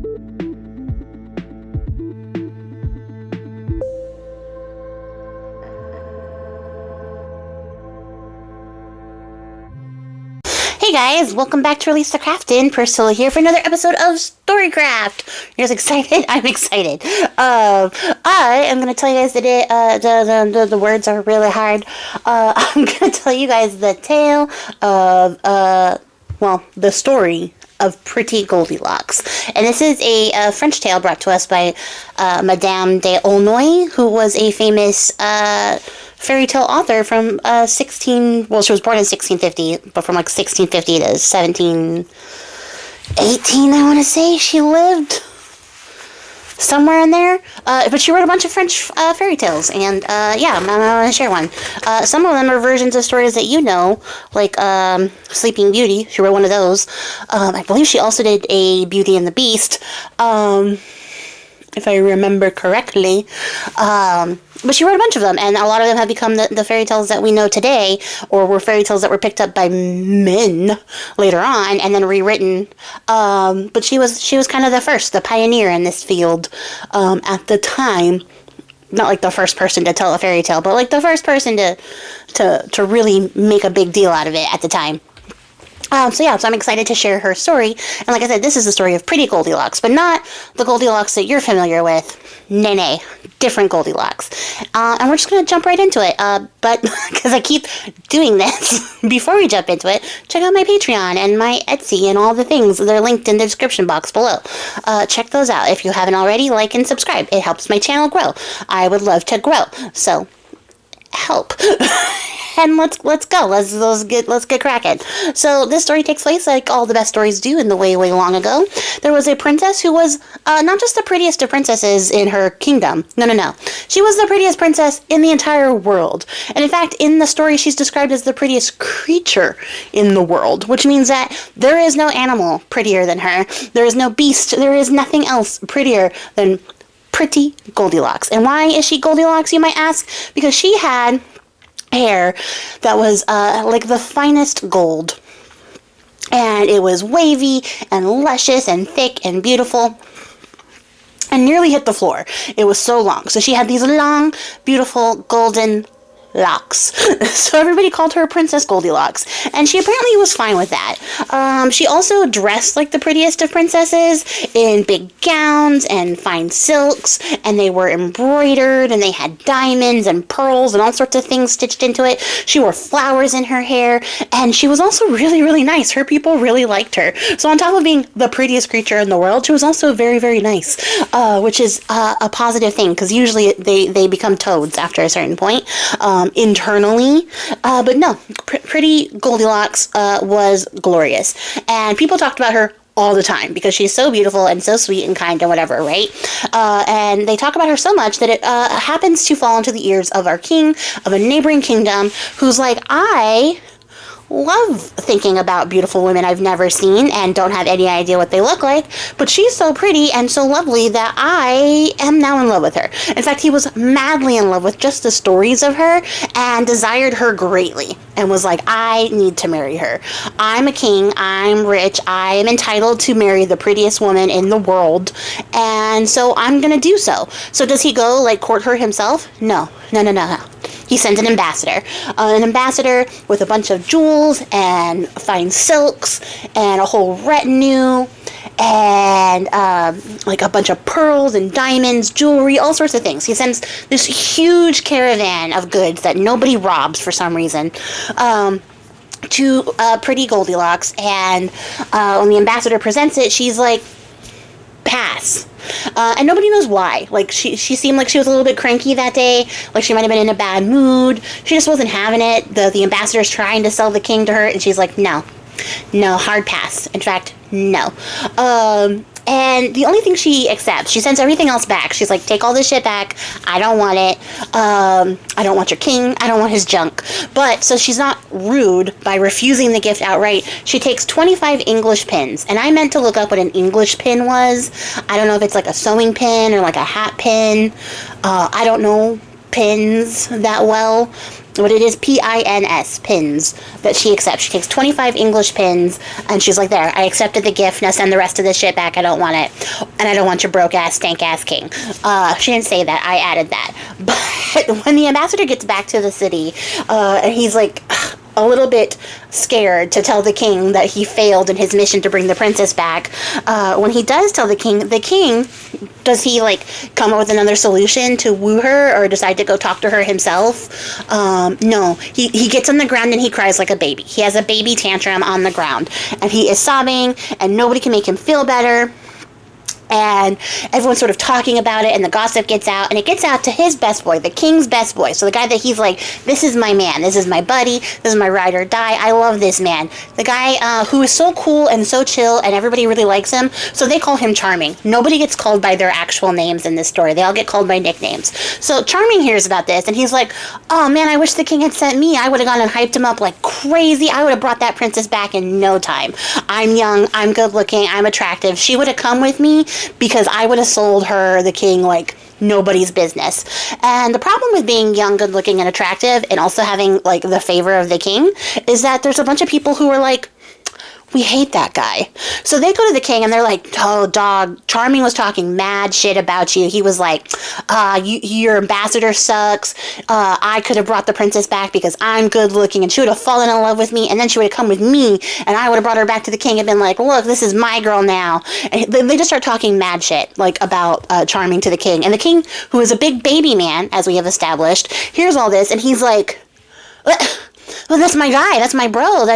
Hey guys, welcome back to Release the Craftin. Priscilla here for another episode of Storycraft. You're excited? I'm excited. I am going to tell you guys today, the words are really hard. I'm going to tell you guys the tale of, the story of Pretty Goldilocks. And this is a French tale brought to us by Madame d'Aulnoy, who was a famous fairy tale author from she was born in 1650, but from like 1650 to 1718, I want to say she lived somewhere in there. But she wrote a bunch of French fairy tales, and yeah, I'm going to share one. Some of them are versions of stories that you know, like Sleeping Beauty. She wrote one of those. I believe she also did a Beauty and the Beast, if I remember correctly. But she wrote a bunch of them, and a lot of them have become the fairy tales that we know today, or were fairy tales that were picked up by men later on and then rewritten. But she was kind of the pioneer in this field at the time. Not like the first person to tell a fairy tale, but like the first person to really make a big deal out of it at the time. So I'm excited to share her story. And like I said, this is the story of Pretty Goldilocks, but not the Goldilocks that you're familiar with. Nay, different Goldilocks. And we're just going to jump right into it. But because I keep doing this, before we jump into it, check out my Patreon and my Etsy and all the things. They're linked in the description box below. Check those out. If you haven't already, like and subscribe. It helps my channel grow. I would love to grow. So, help. And let's go. Let's get cracking. So this story takes place like all the best stories do in the way long ago. There was a princess who was not just the prettiest of princesses in her kingdom. No. She was the prettiest princess in the entire world. And in fact, in the story, she's described as the prettiest creature in the world, which means that there is no animal prettier than her. There is no beast. There is nothing else prettier than Pretty Goldilocks. And why is she Goldilocks, you might ask? Because she had hair that was like the finest gold, and it was wavy and luscious and thick and beautiful and nearly hit the floor. It was so long. So she had these long, beautiful golden locks. So everybody called her Princess Goldilocks, and she apparently was fine with that. She also dressed like the prettiest of princesses in big gowns and fine silks, and they were embroidered, and they had diamonds and pearls and all sorts of things stitched into it. She wore flowers in her hair, and she was also really, really nice. Her people really liked her. So on top of being the prettiest creature in the world, she was also very, very nice, which is a positive thing, because usually they become toads after a certain point. Internally, but no, Pretty Goldilocks was glorious, and people talked about her all the time because she's so beautiful and so sweet and kind and whatever, right? And they talk about her so much that it happens to fall into the ears of our king of a neighboring kingdom, who's like, I love thinking about beautiful women I've never seen and don't have any idea what they look like, but she's so pretty and so lovely that I am now in love with her. In fact, he was madly in love with just the stories of her and desired her greatly and was like, I need to marry her. I'm a king, I'm rich, I am entitled to marry the prettiest woman in the world, and so I'm gonna do so. So does he go like court her himself? No. He sends an ambassador with a bunch of jewels and fine silks and a whole retinue and like a bunch of pearls and diamonds, jewelry, all sorts of things. He sends this huge caravan of goods that nobody robs for some reason to Pretty Goldilocks, and when the ambassador presents it, she's like, pass. And nobody knows why. Like, she seemed like she was a little bit cranky that day. Like, she might have been in a bad mood. She just wasn't having it. The ambassador's trying to sell the king to her, and she's like, no, hard pass. In fact, no. And the only thing she accepts, she sends everything else back. She's like, take all this shit back. I don't want it. I don't want your king. I don't want his junk. But, so she's not rude by refusing the gift outright. She takes 25 English pins. And I meant to look up what an English pin was. I don't know if it's like a sewing pin or like a hat pin. I don't know pins that well. But it is PINS, pins, that she accepts. She takes 25 English pins, and she's like, there, I accepted the gift, now send the rest of the shit back, I don't want it. And I don't want your broke-ass, stank-ass king. She didn't say that, I added that. But when the ambassador gets back to the city, and he's like a little bit scared to tell the king that he failed in his mission to bring the princess back, when he does tell the king, does he, like, come up with another solution to woo her or decide to go talk to her himself? No. He gets on the ground and he cries like a baby. He has a baby tantrum on the ground. And he is sobbing, and nobody can make him feel better. And everyone's sort of talking about it, and the gossip gets out, and it gets out to his best boy, the king's best boy. So the guy that he's like, this is my man, this is my buddy, this is my ride or die, I love this man. The guy who is so cool and so chill, and everybody really likes him, so they call him Charming. Nobody gets called by their actual names in this story. They all get called by nicknames. So Charming hears about this, and he's like, oh man, I wish the king had sent me. I would have gone and hyped him up like crazy. I would have brought that princess back in no time. I'm young, I'm good looking, I'm attractive. She would have come with me, because I would have sold her, the king, like nobody's business. And the problem with being young, good looking, and attractive, and also having like the favor of the king, is that there's a bunch of people who are like, we hate that guy. So they go to the king and they're like, oh, dog, Charming was talking mad shit about you. He was like, your ambassador sucks. I could have brought the princess back because I'm good looking, and she would have fallen in love with me, and then she would have come with me, and I would have brought her back to the king and been like, look, this is my girl now. And they just start talking mad shit, like, about Charming to the king. And the king, who is a big baby man, as we have established, hears all this, and he's like, well, that's my guy. That's my bro.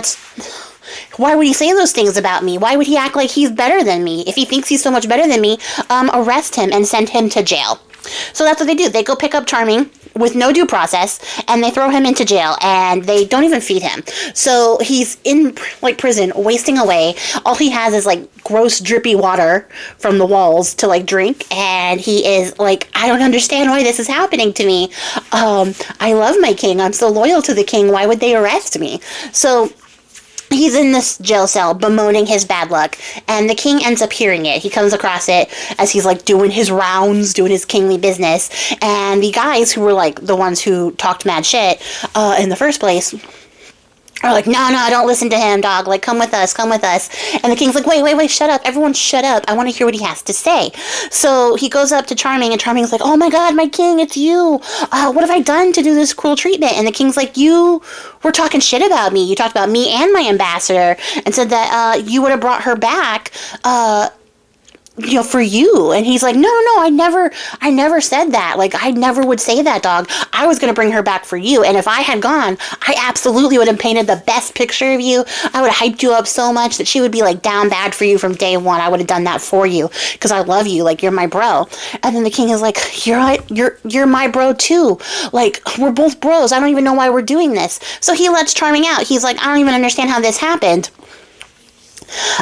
Why would he say those things about me? Why would he act like he's better than me? If he thinks he's so much better than me, arrest him and send him to jail. So that's what they do. They go pick up Charming with no due process, and they throw him into jail, and they don't even feed him. So he's in, like, prison, wasting away. All he has is, like, gross, drippy water from the walls to, like, drink, and he is like, I don't understand why this is happening to me. I love my king. I'm so loyal to the king. Why would they arrest me? So he's in this jail cell bemoaning his bad luck, and the king ends up hearing it. He comes across it as he's like doing his rounds, doing his kingly business, and the guys who were like the ones who talked mad shit in the first place are like, no, don't listen to him, dog. Like, come with us. And the king's like, wait, shut up. Everyone shut up. I want to hear what he has to say. So he goes up to Charming, and Charming's like, oh my god, my king, it's you. What have I done to do this cruel treatment? And the king's like, you were talking shit about me. You talked about me and my ambassador, and said that you would have brought her back, for you. And he's like, no, I never said that. Like, I never would say that, dog. I was going to bring her back for you. And if I had gone, I absolutely would have painted the best picture of you. I would have hyped you up so much that she would be like down bad for you from day one. I would have done that for you because I love you. Like, you're my bro. And then the king is like, you're my bro too. Like, we're both bros. I don't even know why we're doing this. So he lets Charming out. He's like, I don't even understand how this happened.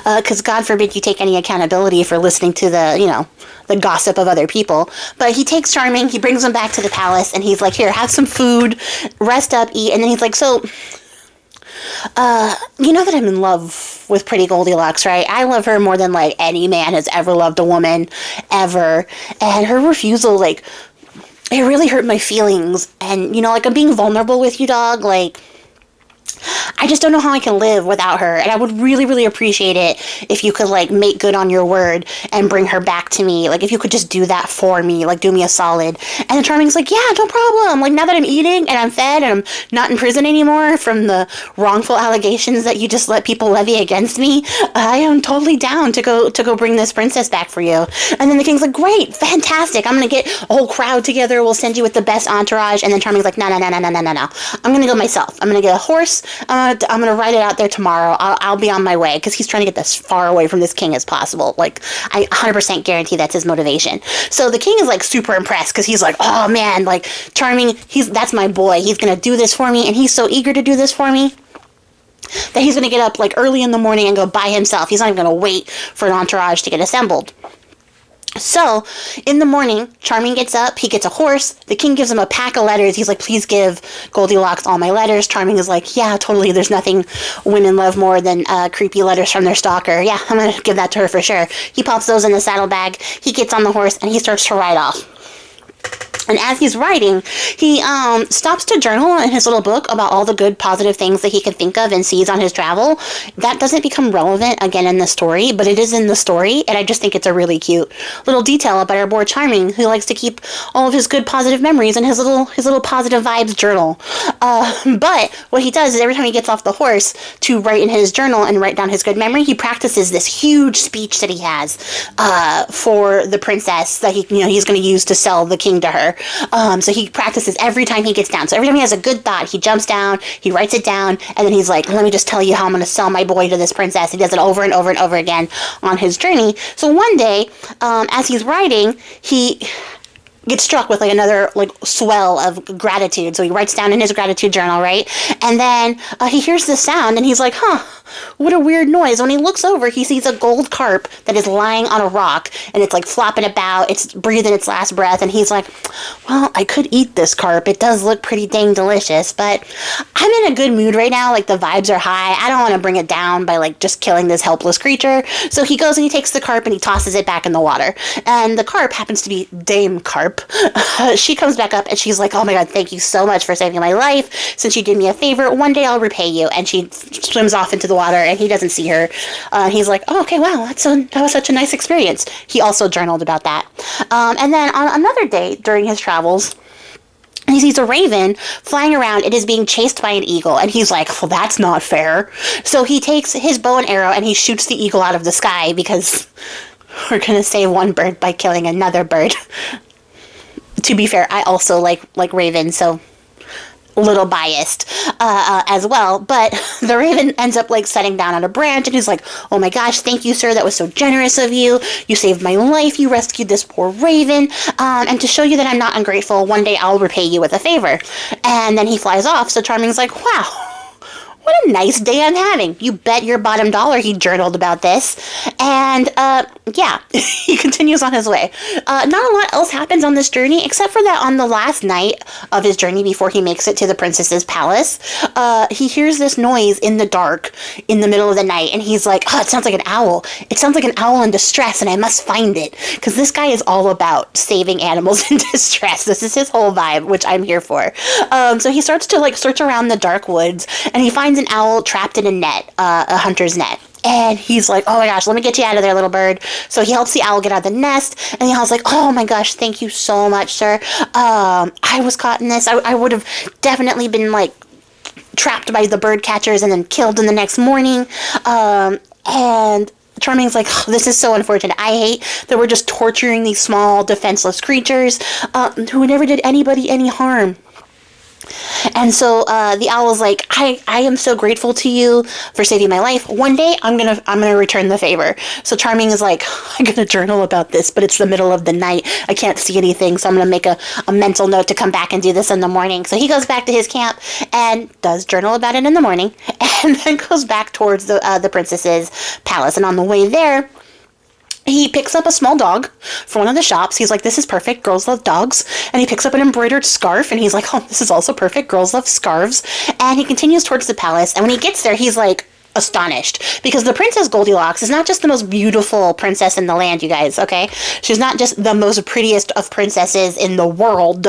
Because God forbid you take any accountability for listening to the gossip of other people. But he takes Charming, he brings him back to the palace, and he's like, here, have some food, rest up, eat. And then he's like, so, you know that I'm in love with Pretty Goldilocks, right? I love her more than, like, any man has ever loved a woman, ever. And her refusal, like, it really hurt my feelings. And, like, I'm being vulnerable with you, dog, like, I just don't know how I can live without her, and I would really, really appreciate it if you could, like, make good on your word and bring her back to me. Like, if you could just do that for me, like, do me a solid. And then Charming's like, yeah, no problem. Like, now that I'm eating and I'm fed and I'm not in prison anymore from the wrongful allegations that you just let people levy against me, I am totally down to go bring this princess back for you. And then the king's like, great, fantastic. I'm gonna get a whole crowd together. We'll send you with the best entourage. And then Charming's like, no. I'm gonna go myself. I'm gonna get a horse. I'm going to ride it out there tomorrow. I'll be on my way, because he's trying to get as far away from this king as possible. Like, I 100% guarantee that's his motivation. So the king is, like, super impressed, because he's like, oh, man, like, Charming, that's my boy. He's going to do this for me, and he's so eager to do this for me that he's going to get up, like, early in the morning and go by himself. He's not even going to wait for an entourage to get assembled. So, in the morning, Charming gets up, he gets a horse, the king gives him a pack of letters, he's like, please give Goldilocks all my letters. Charming is like, yeah, totally, there's nothing women love more than creepy letters from their stalker. Yeah, I'm gonna give that to her for sure. He pops those in the saddlebag, he gets on the horse, and he starts to ride off. And as he's writing, he stops to journal in his little book about all the good, positive things that he can think of and sees on his travel. That doesn't become relevant again in the story, but it is in the story, and I just think it's a really cute little detail about our boy Charming, who likes to keep all of his good, positive memories in his little positive vibes journal. But what he does is every time he gets off the horse to write in his journal and write down his good memory, he practices this huge speech that he has for the princess that he's going to use to sell the king to her. So he practices every time he gets down. So every time he has a good thought, he jumps down, he writes it down, and then he's like, let me just tell you how I'm going to sell my boy to this princess. He does it over and over and over again on his journey. So one day, as he's writing, he gets struck with another swell of gratitude. So he writes down in his gratitude journal, right? And then he hears this sound and he's like, what a weird noise. When he looks over, he sees a gold carp that is lying on a rock, and it's flopping about, it's breathing its last breath, and he's like, well, I could eat this carp. It does look pretty dang delicious, but I'm in a good mood right now. The vibes are high. I don't want to bring it down by just killing this helpless creature. So he goes and he takes the carp and he tosses it back in the water. And the carp happens to be Dame Carp. She comes back up and she's like, oh my god, thank you so much for saving my life. Since you did me a favor, one day I'll repay you. And she swims off into the water and he doesn't see her. He's like, oh, okay, wow, that was such a nice experience. He also journaled about that. And then on another day during his travels, he sees a raven flying around. It is being chased by an eagle. And he's like, well, that's not fair. So he takes his bow and arrow and he shoots the eagle out of the sky because we're going to save one bird by killing another bird. To be fair, I also like ravens, so a little biased as well. But the raven ends up setting down on a branch and he's like, oh my gosh, thank you, sir. That was so generous of you. You saved my life. You rescued this poor raven. And to show you that I'm not ungrateful, one day I'll repay you with a favor. And then he flies off. So Charming's like, wow, what a nice day I'm having. You bet your bottom dollar he journaled about this. And, yeah, he continues on his way. Not a lot else happens on this journey, except for that on the last night of his journey before he makes it to the princess's palace, he hears this noise in the dark in the middle of the night, and he's like, oh, it sounds like an owl. It sounds like an owl in distress, and I must find it. Because this guy is all about saving animals in distress. This is his whole vibe, which I'm here for. So he starts to, search around the dark woods, and he finds an owl trapped in a net, a hunter's net. And he's like, oh my gosh, let me get you out of there, little bird. So he helps the owl get out of the nest. And the owl's like, oh my gosh, thank you so much, sir. I was caught in this. I would have definitely been trapped by the bird catchers and then killed in the next morning. And Charming's like, oh, this is so unfortunate. I hate that we're just torturing these small, defenseless creatures who never did anybody any harm. And so the owl is like, I am so grateful to you for saving my life. One day I'm gonna return the favor. So Charming is like, I'm gonna journal about this, but it's the middle of the night. I can't see anything, so I'm gonna make a mental note to come back and do this in the morning. So he goes back to his camp and does journal about it in the morning, and then goes back towards the princess's palace. And on the way there, he picks up a small dog from one of the shops. He's like, this is perfect. Girls love dogs. And he picks up an embroidered scarf. And he's like, oh, this is also perfect. Girls love scarves. And he continues towards the palace. And when he gets there, he's like astonished. Because the Princess Goldilocks is not just the most beautiful princess in the land, you guys, okay? She's not just the most prettiest of princesses in the world.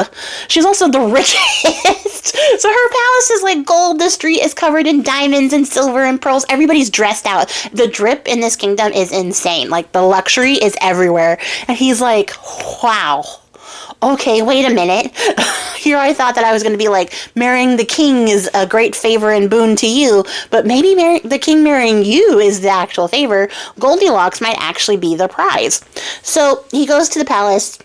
She's also the richest. So her palace is gold. The street is covered in diamonds and silver and pearls. Everybody's dressed out. The drip in this kingdom is insane. The luxury is everywhere. And he's like, wow. Okay, wait a minute. Here I thought that I was going to be marrying the king is a great favor and boon to you, but maybe the king marrying you is the actual favor. Goldilocks might actually be the prize. So he goes to the palace.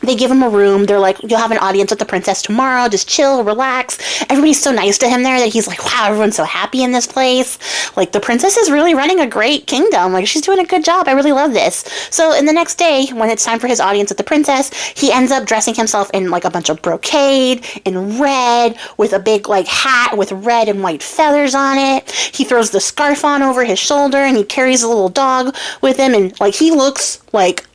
They give him a room. They're like, you'll have an audience with the princess tomorrow. Just chill, relax. Everybody's so nice to him there that he's like, wow, everyone's so happy in this place. The princess is really running a great kingdom. She's doing a good job. I really love this. So in the next day, when it's time for his audience with the princess, he ends up dressing himself in a bunch of brocade, in red, with a big hat with red and white feathers on it. He throws the scarf on over his shoulder and he carries a little dog with him, and he looks like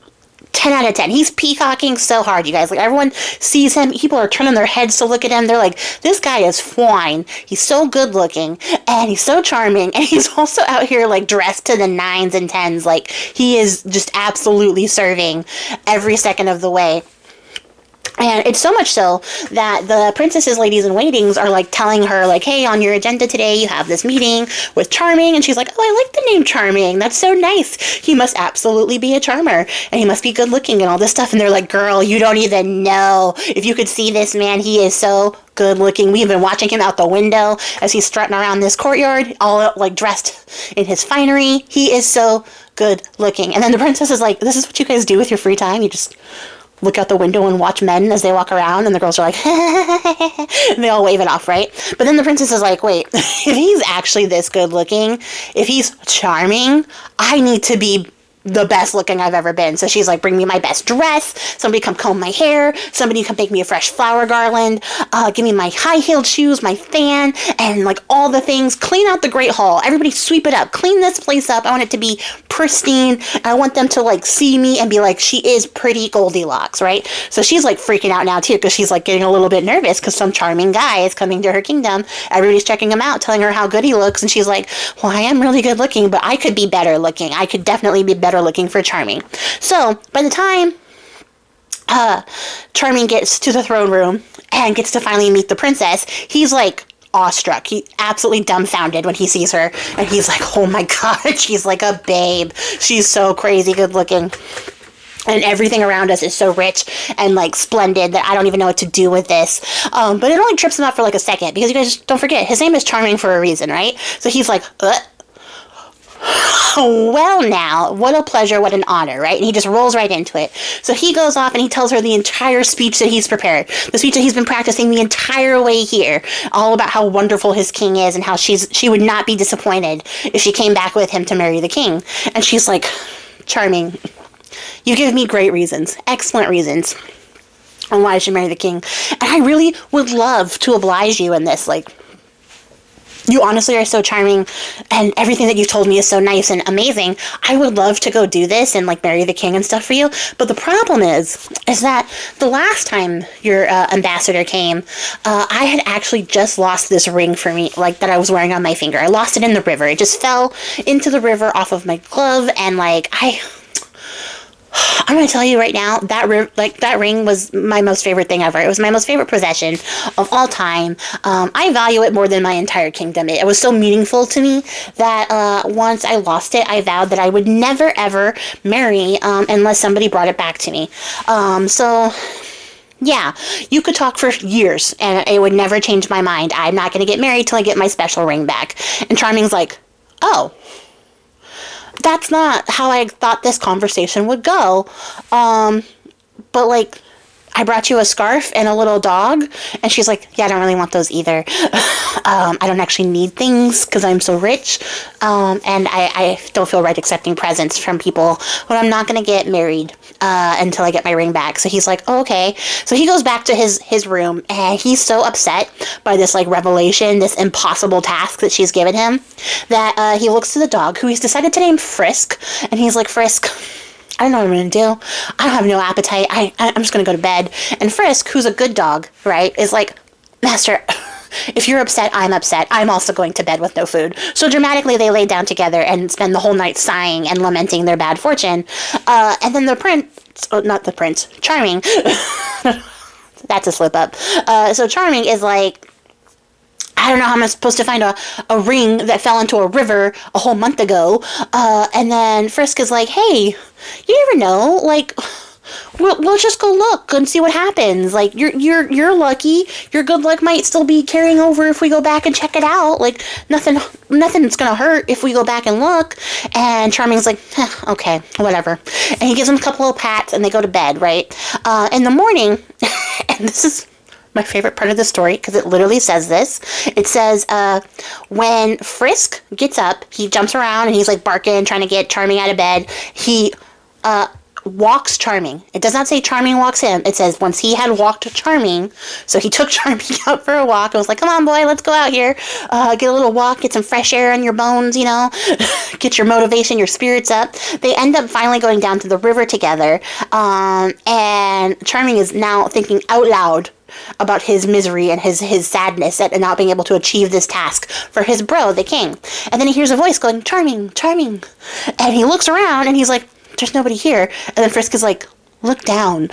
10 out of 10. He's peacocking so hard, you guys. Everyone sees him. People are turning their heads to look at him. They're like, this guy is fine. He's so good looking, and he's so charming, and he's also out here, dressed to the 9s and 10s. He is just absolutely serving every second of the way. And it's so much so that the princesses, ladies in waitings are like telling her like, hey, on your agenda today, you have this meeting with Charming. And she's like, oh, I like the name Charming. That's so nice. He must absolutely be a charmer and he must be good looking and all this stuff. And they're like, girl, you don't even know. If you could see this man, he is so good looking. We've been watching him out the window as he's strutting around this courtyard, all like dressed in his finery. He is so good looking. And then the princess is like, this is what you guys do with your free time? You just look out the window and watch men as they walk around, and the girls are like, and they all wave it off, right? But then the princess is like, wait, if he's actually this good looking, if he's charming, I need to be the best looking I've ever been. So she's like, bring me my best dress, somebody come comb my hair, somebody come make me a fresh flower garland, give me my high-heeled shoes, my fan, and like all the things. Clean out the Great Hall. Everybody sweep it up. Clean this place up. I want it to be pristine. I want them to like see me and be like, she is Pretty Goldilocks, right? So she's like freaking out now too, because she's like getting a little bit nervous because some charming guy is coming to her kingdom. Everybody's checking him out, telling her how good he looks, and she's like, well, I am really good looking, but I could be better looking. I could definitely be better looking for Charming. So by the time Charming gets to the throne room and gets to finally meet the princess, he's like awestruck. He absolutely dumbfounded when he sees her, and he's like, oh my god, she's like a babe. She's so crazy good looking. And everything around us is so rich and like splendid that I don't even know what to do with this. But it only trips him up for like a second, because you guys don't forget, his name is Charming for a reason, right? So he's like, well now, what a pleasure, what an honor, right? And he just rolls right into it. So he goes off and he tells her the entire speech that he's prepared, the speech that he's been practicing the entire way here, all about how wonderful his king is and how she would not be disappointed if she came back with him to marry the king. And she's like, Charming, you give me great reasons, excellent reasons on why I should marry the king. And I really would love to oblige you in this, like, you honestly are so charming, and everything that you've told me is so nice and amazing. I would love to go do this and, like, marry the king and stuff for you. But the problem is that the last time your ambassador came, I had actually just lost this ring for me, like, that I was wearing on my finger. I lost it in the river. It just fell into the river off of my glove, and, like, I'm going to tell you right now, that ring was my most favorite thing ever. It was my most favorite possession of all time. I value it more than my entire kingdom. It was so meaningful to me that once I lost it, I vowed that I would never, ever marry unless somebody brought it back to me. So yeah, you could talk for years and it would never change my mind. I'm not going to get married till I get my special ring back. And Charming's like, oh, that's not how I thought this conversation would go. But, like, I brought you a scarf and a little dog. And she's like, yeah, I don't really want those either. I don't actually need things because I'm so rich. And I don't feel right accepting presents from people when I'm not going to get married until I get my ring back. So he's like, oh, okay. So he goes back to his room, and he's so upset by this, like, revelation, this impossible task that she's given him, that he looks to the dog, who he's decided to name Frisk. And he's like, Frisk, I don't know what I'm going to do. I don't have no appetite. I'm just going to go to bed. And Frisk, who's a good dog, right, is like, Master, if you're upset, I'm upset. I'm also going to bed with no food. So dramatically, they lay down together and spend the whole night sighing and lamenting their bad fortune. And then Charming, that's a slip up. So Charming is like, I don't know how I'm supposed to find a ring that fell into a river a whole month ago. And then Frisk is like, hey, you never know, like, we'll just go look and see what happens. Like, you're lucky. Your good luck might still be carrying over if we go back and check it out. Like, nothing's gonna hurt if we go back and look. And Charming's like, okay, whatever. And he gives him a couple of pats, and they go to bed, right? In the morning, and this is my favorite part of the story, because it literally says this. It says, when Frisk gets up, he jumps around, and he's, like, barking, trying to get Charming out of bed. He walks Charming. It does not say Charming walks him. It says once he had walked Charming, so he took Charming out for a walk and was like, come on, boy, let's go out here, get a little walk, get some fresh air in your bones, you know, get your motivation, your spirits up. They end up finally going down to the river together, and Charming is now thinking out loud about his misery and his sadness at not being able to achieve this task for his bro, the king. And then he hears a voice going, Charming, Charming. And he looks around and he's like, there's nobody here. And then Frisk is like, look down.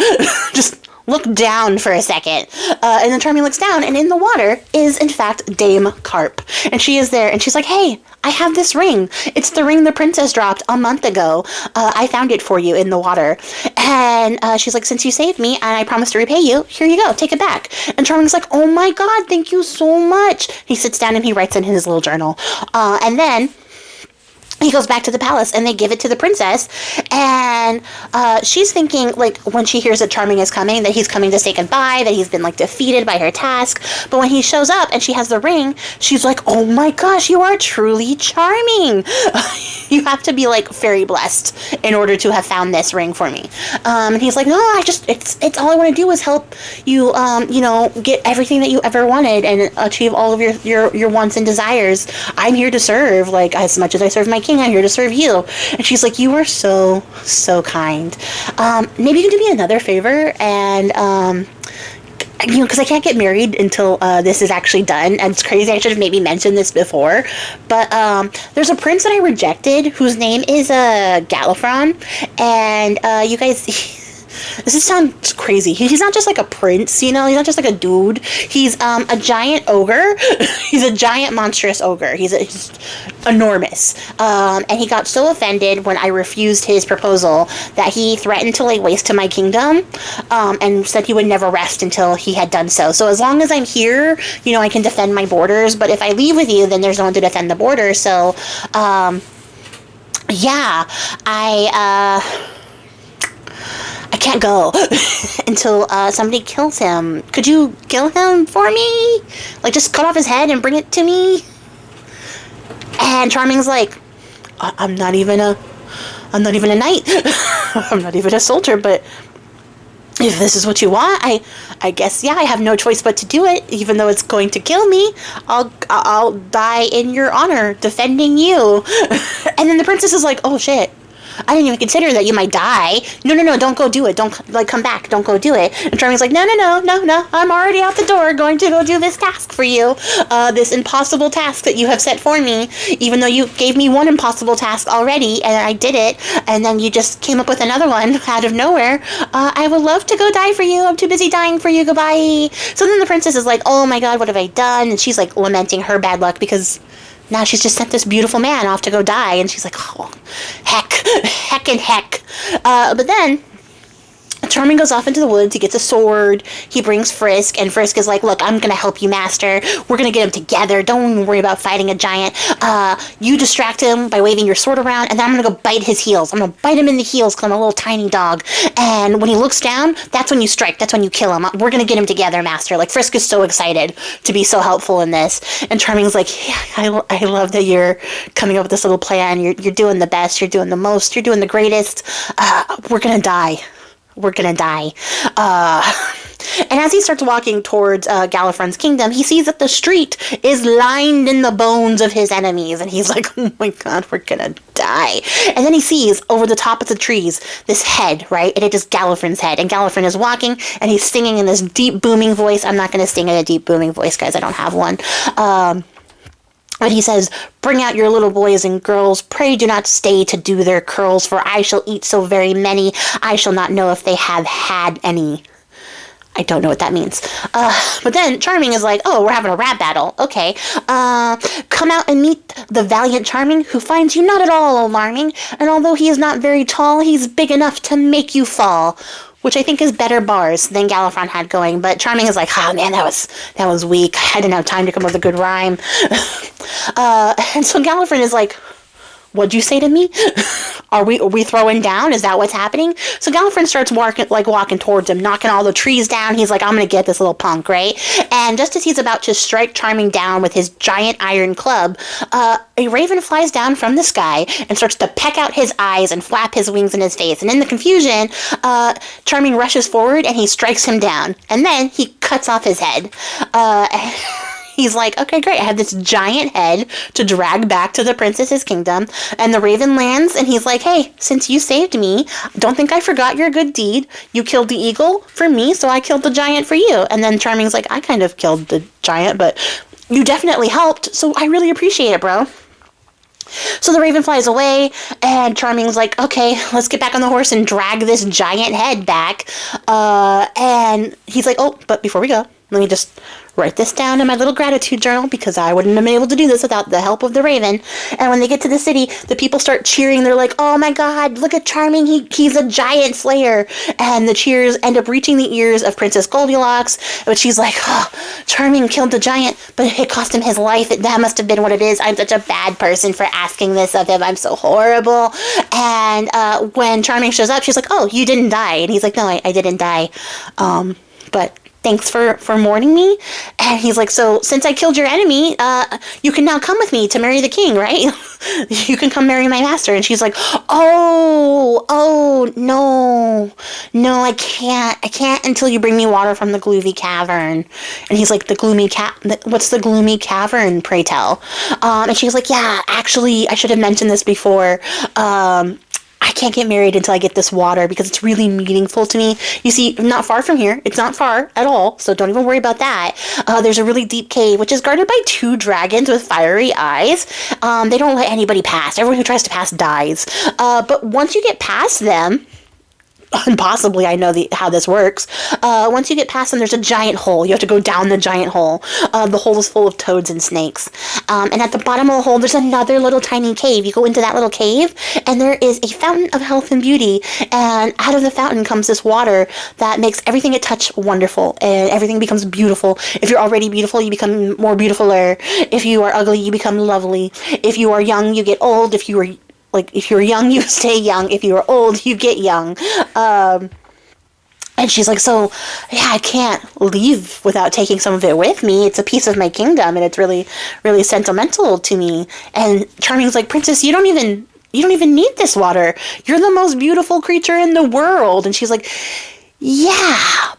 Just look down for a second. And then Charming looks down, and in the water is, in fact, Dame Carp. And she is there, and she's like, hey, I have this ring. It's the ring the princess dropped a month ago. I found it for you in the water. And she's like, since you saved me and I promised to repay you, here you go, take it back. And Charming's like, oh my god, thank you so much. He sits down and he writes in his little journal. And then he goes back to the palace, and they give it to the princess, and she's thinking, like, when she hears that Charming is coming, that he's coming to say goodbye, that he's been, like, defeated by her task. But when he shows up and she has the ring, she's like, oh my gosh, you are truly charming. You have to be, like, very blessed in order to have found this ring for me. And he's like, no, it's all I want to do is help you, get everything that you ever wanted and achieve all of your wants and desires. I'm here to serve, like, as much as I serve my king, I'm here to serve you. And she's like, you are so, so kind. Maybe you can do me another favor, and, because I can't get married until this is actually done, and it's crazy, I should have maybe mentioned this before, but there's a prince that I rejected whose name is Gallifron, and you guys... This sounds crazy. He's not just like a prince, he's not just like a dude. He's a giant ogre. He's a giant monstrous ogre. He's enormous. And he got so offended when I refused his proposal that he threatened to lay waste to my kingdom, and said he would never rest until he had done so. So as long as I'm here, I can defend my borders, but if I leave with you, then there's no one to defend the border. So, yeah, I can't go until somebody kills him. Could you kill him for me? Like, just cut off his head and bring it to me? And Charming's like, I'm not even a knight. I'm not even a soldier, but if this is what you want, I guess, yeah, I have no choice but to do it, even though it's going to kill me. I'll die in your honor, defending you. And then the princess is like, oh shit, I didn't even consider that you might die. No, don't go do it. Don't, come back. Don't go do it. And Charming's like, no, I'm already out the door going to go do this task for you. This impossible task that you have set for me, even though you gave me one impossible task already, and I did it, and then you just came up with another one out of nowhere. I would love to go die for you. I'm too busy dying for you. Goodbye. So then the princess is like, oh my god, what have I done? And she's like lamenting her bad luck because now she's just sent this beautiful man off to go die, and she's like, oh, heck. But then Charming goes off into the woods, he gets a sword, he brings Frisk, and Frisk is like, look, I'm gonna help you, master. We're gonna get him together. Don't even worry about fighting a giant. You distract him by waving your sword around, and then I'm gonna go bite his heels. I'm gonna bite him in the heels because I'm a little tiny dog. And when he looks down, that's when you strike. That's when you kill him. We're gonna get him together, master. Like, Frisk is so excited to be so helpful in this. And Charming's like, yeah, I love that you're coming up with this little plan. You're doing the best. You're doing the most. You're doing the greatest. We're gonna die. We're gonna die. And as he starts walking towards Gallifron's kingdom, he sees that the street is lined in the bones of his enemies, and he's like, oh my god, we're gonna die. And then he sees over the top of the trees this head, right? And it is Gallifron's head, and Gallifron is walking, and he's singing in this deep booming voice. I'm not gonna sing in a deep booming voice, guys, I don't have one. But he says, bring out your little boys and girls, pray do not stay to do their curls, for I shall eat so very many, I shall not know if they have had any. I don't know what that means. But then Charming is like, oh, we're having a rap battle. Okay. Come out and meet the valiant Charming, who finds you not at all alarming, and although he is not very tall, he's big enough to make you fall. Which I think is better bars than Gallifron had going, but Charming is like, oh man, that was weak. I didn't have time to come up with a good rhyme. And so Gallifron is like, what'd you say to me? Are we throwing down? Is that what's happening? So Gallifron starts walking towards him, knocking all the trees down. He's like, I'm gonna get this little punk, right? And just as he's about to strike Charming down with his giant iron club, a raven flies down from the sky and starts to peck out his eyes and flap his wings in his face. And in the confusion, Charming rushes forward and he strikes him down. And then he cuts off his head. He's like, okay, great, I have this giant head to drag back to the princess's kingdom. And the raven lands, and he's like, hey, since you saved me, don't think I forgot your good deed. You killed the eagle for me, so I killed the giant for you. And then Charming's like, I kind of killed the giant, but you definitely helped, so I really appreciate it, bro. So the raven flies away, and Charming's like, okay, let's get back on the horse and drag this giant head back. And he's like, oh, but before we go, let me just write this down in my little gratitude journal, because I wouldn't have been able to do this without the help of the raven. And when they get to the city, the people start cheering. They're like, oh my god, look at Charming, he's a giant slayer. And the cheers end up reaching the ears of Princess Goldilocks, but she's like, oh, Charming killed the giant, but it cost him his life. That must have been what it is. I'm such a bad person for asking this of him. I'm so horrible. And when Charming shows up, she's like, oh, you didn't die. And he's like, no, I didn't die. But thanks for mourning me. And he's like, so since I killed your enemy, you can now come with me to marry the king, right? You can come marry my master. And she's like, oh, no, I can't until you bring me water from the gloomy cavern. And he's like, what's the gloomy cavern, pray tell? And she's like, yeah, actually, I should have mentioned this before. I can't get married until I get this water, because it's really meaningful to me. You see, not far from here. It's not far at all, so don't even worry about that. There's a really deep cave, which is guarded by 2 dragons with fiery eyes. They don't let anybody pass. Everyone who tries to pass dies. But once you get past them, and possibly I know how this works. Once you get past them, there's a giant hole. You have to go down the giant hole. The hole is full of toads and snakes. And at the bottom of the hole, there's another little tiny cave. You go into that little cave, and there is a fountain of health and beauty. And out of the fountain comes this water that makes everything it touches wonderful, and everything becomes beautiful. If you're already beautiful, you become more beautifuler. If you are ugly, you become lovely. If you are young, you get old. If you're young, you stay young. If you're old, you get young. And she's like, so, yeah, I can't leave without taking some of it with me. It's a piece of my kingdom, and it's really, really sentimental to me. And Charming's like, Princess, you don't even need this water. You're the most beautiful creature in the world. And she's like, yeah,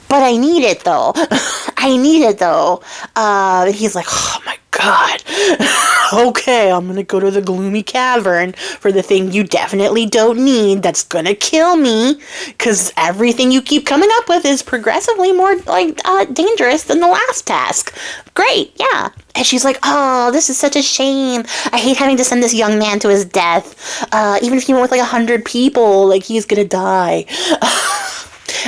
but I need it, though. And he's like, oh, my God. Okay, I'm going to go to the gloomy cavern for the thing you definitely don't need that's going to kill me, because everything you keep coming up with is progressively more, dangerous than the last task. Great, yeah. And she's like, oh, this is such a shame. I hate having to send this young man to his death. Even if he went with, 100 people, he's going to die.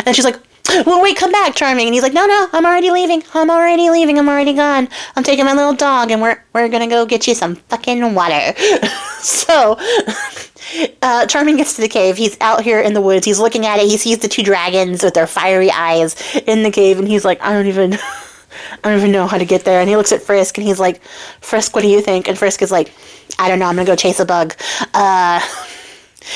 And she's like, well, wait, come back, Charming. And he's like, no, I'm already leaving. I'm already gone. I'm taking my little dog, and we're gonna go get you some fucking water. So, Charming gets to the cave. He's out here in the woods. He's looking at it. He sees the 2 dragons with their fiery eyes in the cave, and he's like, I don't even know how to get there. And he looks at Frisk, and he's like, Frisk, what do you think? And Frisk is like, I don't know. I'm gonna go chase a bug.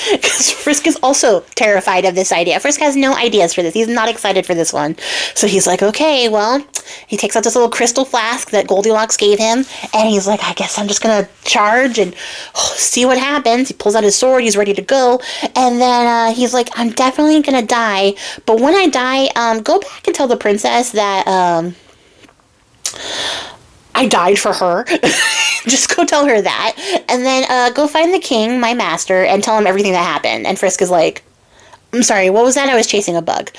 Because Frisk is also terrified of this idea. Frisk has no ideas for this. He's not excited for this one. So he's like, okay, well, he takes out this little crystal flask that Goldilocks gave him, and he's like, I guess I'm just going to charge and see what happens. He pulls out his sword. He's ready to go. And then he's like, I'm definitely going to die. But when I die, go back and tell the princess that I died for her. Just go tell her that. And then go find the king, my master, and tell him everything that happened. And Frisk is like, I'm sorry, what was that? I was chasing a bug.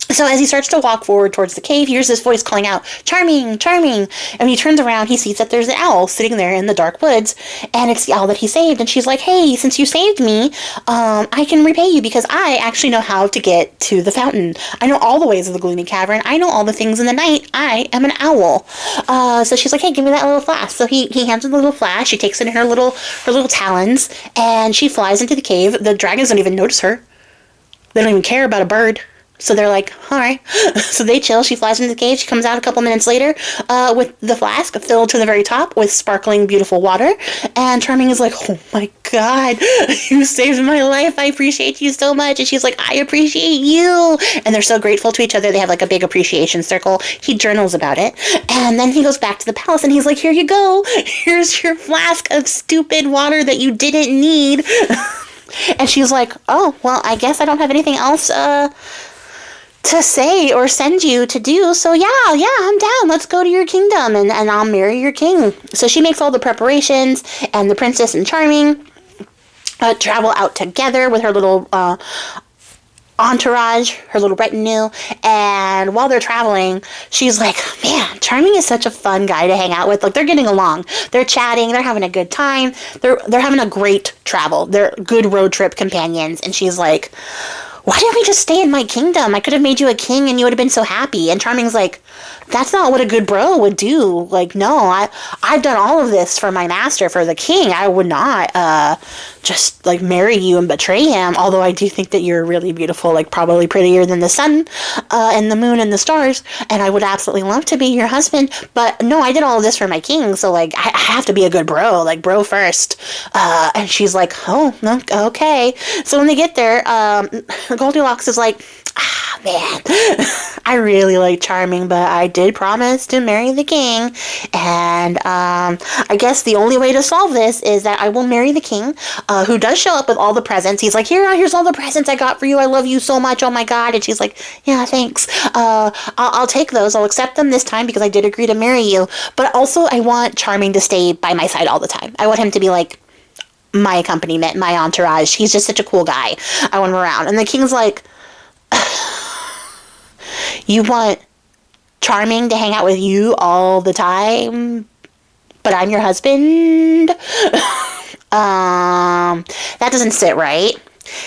So as he starts to walk forward towards the cave, he hears this voice calling out, Charming, Charming. And when he turns around, he sees that there's an owl sitting there in the dark woods, and it's the owl that he saved. And she's like, hey, since you saved me, I can repay you, because I actually know how to get to the fountain. I know all the ways of the gloomy cavern. I know all the things in the night. I am an owl. So she's like, hey, give me that little flask. So he hands her the little flask. She takes it in her little talons, and she flies into the cave. The dragons don't even notice her. They don't even care about a bird. So they're like, all right. So they chill. She flies into the cave. She comes out a couple minutes later with the flask filled to the very top with sparkling, beautiful water. And Charming is like, oh my God, you saved my life. I appreciate you so much. And she's like, I appreciate you. And they're so grateful to each other. They have a big appreciation circle. He journals about it. And then he goes back to the palace, and he's like, here you go. Here's your flask of stupid water that you didn't need. And she's like, oh, well, I guess I don't have anything else to say or send you to do, so yeah, I'm down. Let's go to your kingdom, and I'll marry your king. So she makes all the preparations, and the princess and Charming travel out together with her little entourage, her little retinue, and while they're traveling, she's like, man, Charming is such a fun guy to hang out with. Like, they're getting along. They're chatting. They're having a good time. They're having a great travel. They're good road trip companions. And she's like, why didn't we just stay in my kingdom? I could have made you a king and you would have been so happy. And Charming's like, that's not what a good bro would do. Like, no, I've done all of this for my master, for the king. I would not just, like, marry you and betray him. Although I do think that you're really beautiful, like, probably prettier than the sun and the moon and the stars. And I would absolutely love to be your husband. But no, I did all of this for my king. So, like, I have to be a good bro. Like, bro first. And she's like, oh, no, okay. So when they get there, Goldilocks is like, ah, man, I really like Charming, but I did promise to marry the king, and I guess the only way to solve this is that I will marry the king, who does show up with all the presents. He's like, here's all the presents I got for you. I love you so much. Oh my god. And she's like, yeah, thanks. I'll take those. I'll accept them this time because I did agree to marry you. But also, I want Charming to stay by my side all the time. I want him to be like my accompaniment, my entourage. He's just such a cool guy. I want him around. And the king's like, you want Charming to hang out with you all the time, but I'm your husband? That doesn't sit right.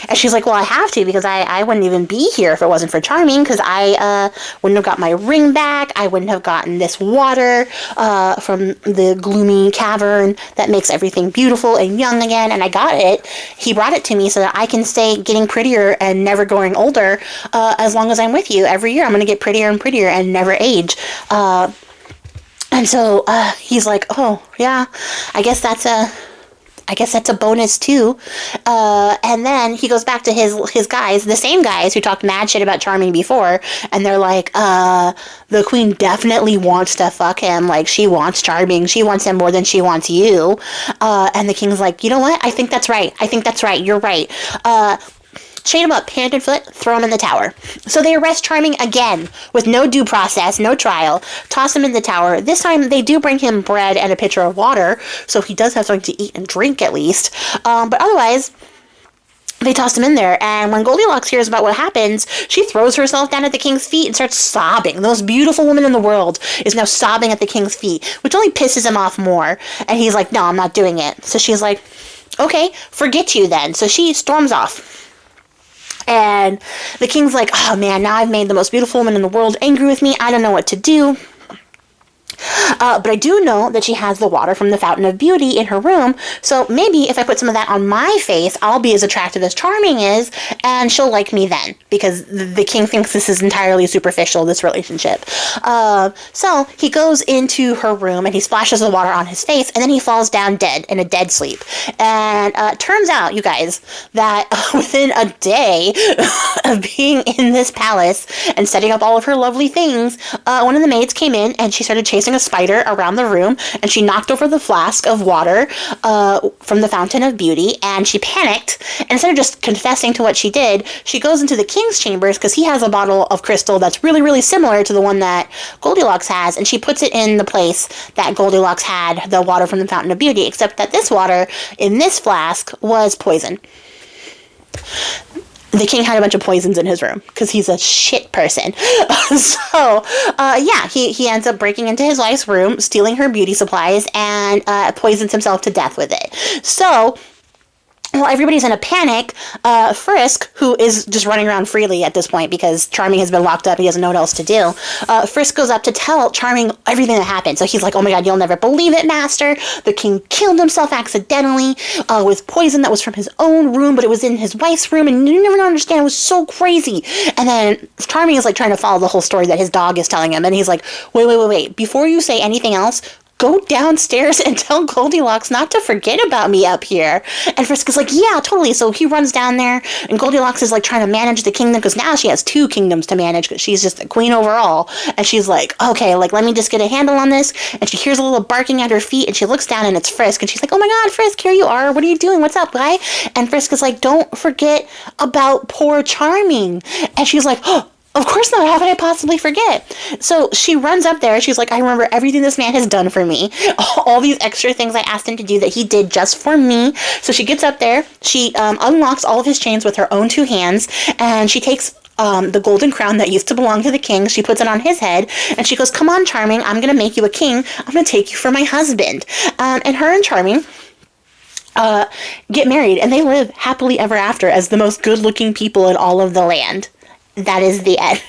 And she's like, well, I have to, because I wouldn't even be here if it wasn't for Charming, because I wouldn't have got my ring back. I wouldn't have gotten this water from the gloomy cavern that makes everything beautiful and young again, and I got it. He brought it to me so that I can stay getting prettier and never growing older as long as I'm with you. Every year I'm going to get prettier and prettier and never age. And so he's like, oh, yeah, I guess that's a bonus too. And then he goes back to his guys, the same guys who talked mad shit about Charming before, and they're like, the queen definitely wants to fuck him. Like, she wants Charming. She wants him more than she wants you. And the king's like, you know what? I think that's right. You're right. Chain him up, hand and foot, throw him in the tower. So they arrest Charming again, with no due process, no trial, toss him in the tower. This time they do bring him bread and a pitcher of water, so he does have something to eat and drink at least. But otherwise, they tossed him in there, and when Goldilocks hears about what happens, she throws herself down at the king's feet and starts sobbing. The most beautiful woman in the world is now sobbing at the king's feet, which only pisses him off more. And he's like, no, I'm not doing it. So she's like, okay, forget you then. So she storms off. And the king's like, oh man, now I've made the most beautiful woman in the world angry with me. I don't know what to do. But I do know that she has the water from the Fountain of Beauty in her room, so maybe if I put some of that on my face, I'll be as attractive as Charming is, and she'll like me then, because the king thinks this is entirely superficial, this relationship. So he goes into her room, and he splashes the water on his face, and then he falls down dead, in a dead sleep. And turns out, you guys, that within a day of being in this palace and setting up all of her lovely things, one of the maids came in, and she started chasing a spider around the room, and she knocked over the flask of water from the Fountain of Beauty, and she panicked, and instead of just confessing to what she did, she goes into the king's chambers, because he has a bottle of crystal that's really, really similar to the one that Goldilocks has, and she puts it in the place that Goldilocks had the water from the Fountain of Beauty, except that this water in this flask was poison. The king had a bunch of poisons in his room because he's a shit person. He ends up breaking into his wife's room, stealing her beauty supplies, and poisons himself to death with it. So, while everybody's in a panic, Frisk, who is just running around freely at this point because Charming has been locked up, he doesn't know what else to do, Frisk goes up to tell Charming everything that happened. So he's like, oh my god, you'll never believe it, master. The king killed himself accidentally with poison that was from his own room, but it was in his wife's room, and you never understand. It was so crazy. And then Charming is like trying to follow the whole story that his dog is telling him, and he's like, wait. Before you say anything else, go downstairs and tell Goldilocks not to forget about me up here. And Frisk is like, yeah, totally. So he runs down there, and Goldilocks is like trying to manage the kingdom, because now she has 2 kingdoms to manage, because she's just the queen overall. And she's like, okay, like, let me just get a handle on this. And she hears a little barking at her feet, and she looks down, and it's Frisk. And she's like, oh my god, Frisk, here you are. What are you doing? What's up, guy? And Frisk is like, don't forget about poor Charming. And she's like, oh, Of course not. How could I possibly forget? So she runs up there. She's like, I remember everything this man has done for me. All these extra things I asked him to do that he did just for me. So she gets up there. She unlocks all of his chains with her own 2 hands. And she takes the golden crown that used to belong to the king. She puts it on his head. And she goes, come on, Charming. I'm going to make you a king. I'm going to take you for my husband. And her and Charming get married. And they live happily ever after as the most good-looking people in all of the land. That is the end.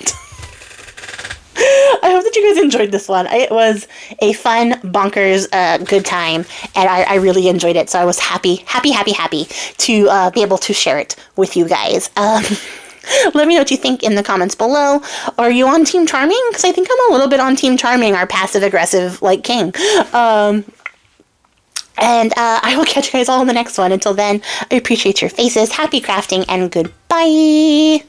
I hope that you guys enjoyed this one. It was a fun, bonkers, good time, and I really enjoyed it. So I was happy to be able to share it with you guys. Let me know what you think in the comments below. Are you on Team Charming? Because I think I'm a little bit on Team Charming, our passive-aggressive, like, king. And I will catch you guys all in the next one. Until then, I appreciate your faces. Happy crafting, and goodbye!